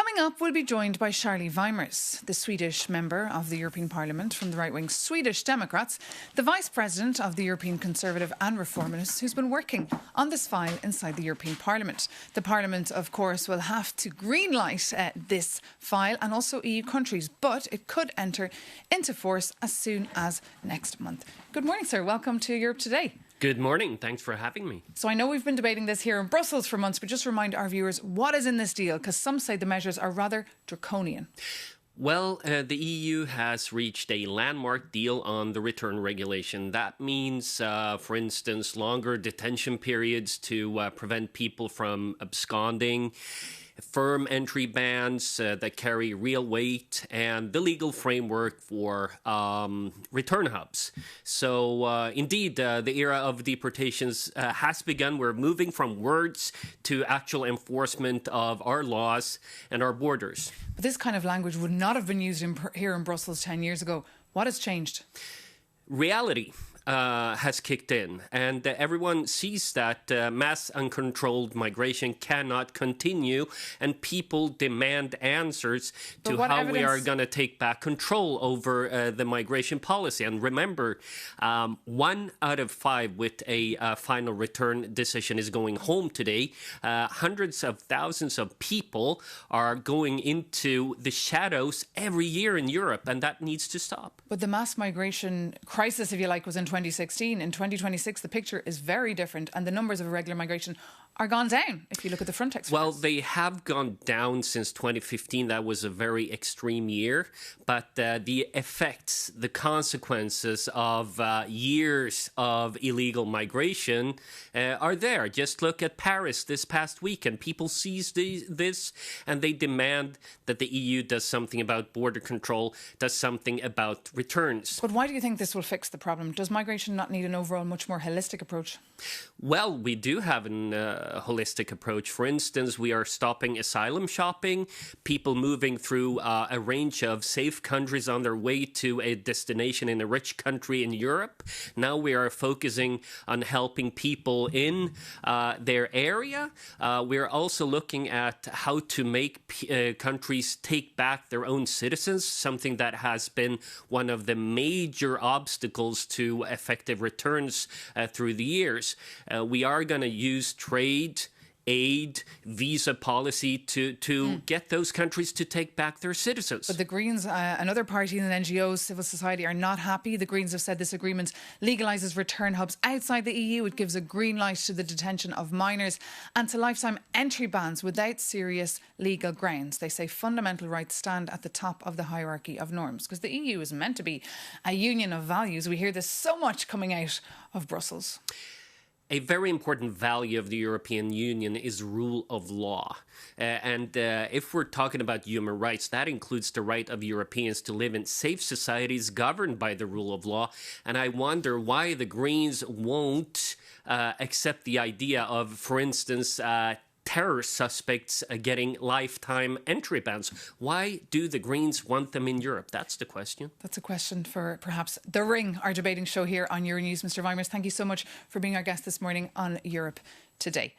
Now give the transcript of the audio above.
Coming up, we'll be joined by Charlie Weimers, the Swedish member of the European Parliament from the right-wing Swedish Democrats, the Vice President of the European Conservative and Reformists, who's been working on this file inside the European Parliament. The Parliament, of course, will have to greenlight this file and also EU countries, but it could enter into force as soon as next month. Good morning, sir. Welcome to Europe Today. Good morning. Thanks for having me. So I know we've been debating this here in Brussels for months, but just remind our viewers what is in this deal, because some say the measures are rather draconian. Well, the EU has reached a landmark deal on the return regulation. That means, for instance, longer detention periods to prevent people from absconding, firm entry bans that carry real weight, and the legal framework for return hubs. So, indeed, the era of deportations has begun. We're moving from words to actual enforcement of our laws and our borders. But this kind of language would not have been used here in Brussels 10 years ago. What has changed? Reality has kicked in, and everyone sees that mass uncontrolled migration cannot continue, and people demand answers to how we are going to take back control over the migration policy. And remember, 1 out of 5 with a final return decision is going home today. Hundreds of thousands of people are going into the shadows every year in Europe, and that needs to stop. But the mass migration crisis, if you like, was in 2016. In 2026, the picture is very different, and the numbers of irregular migration are gone down, if you look at the Frontex figures. Well, they have gone down since 2015. That was a very extreme year. But the effects, the consequences of years of illegal migration are there. Just look at Paris this past weekend. People seize this, and they demand that the EU does something about border control, does something about returns. But why do you think this will fix the problem? Does migration not need an overall much more holistic approach? Well, we do have a holistic approach. For instance, we are stopping asylum shopping, people moving through a range of safe countries on their way to a destination in a rich country in Europe. Now we are focusing on helping people in their area. We're also looking at how to make countries take back their own citizens, something that has been one of the major obstacles to effective returns through the years. We are going to use trade, aid, visa policy to get those countries to take back their citizens. But the Greens and other parties and NGOs, civil society, are not happy. The Greens have said this agreement legalises return hubs outside the EU. It gives a green light to the detention of minors and to lifetime entry bans without serious legal grounds. They say fundamental rights stand at the top of the hierarchy of norms, because the EU is meant to be a union of values. We hear this so much coming out of Brussels. A very important value of the European Union is rule of law. And if we're talking about human rights, that includes the right of Europeans to live in safe societies governed by the rule of law. And I wonder why the Greens won't accept the idea of, for instance, terror suspects getting lifetime entry bans. Why do the Greens want them in Europe? That's the question. That's a question for perhaps The Ring, our debating show here on Euronews. Mr. Weimers, thank you so much for being our guest this morning on Europe Today.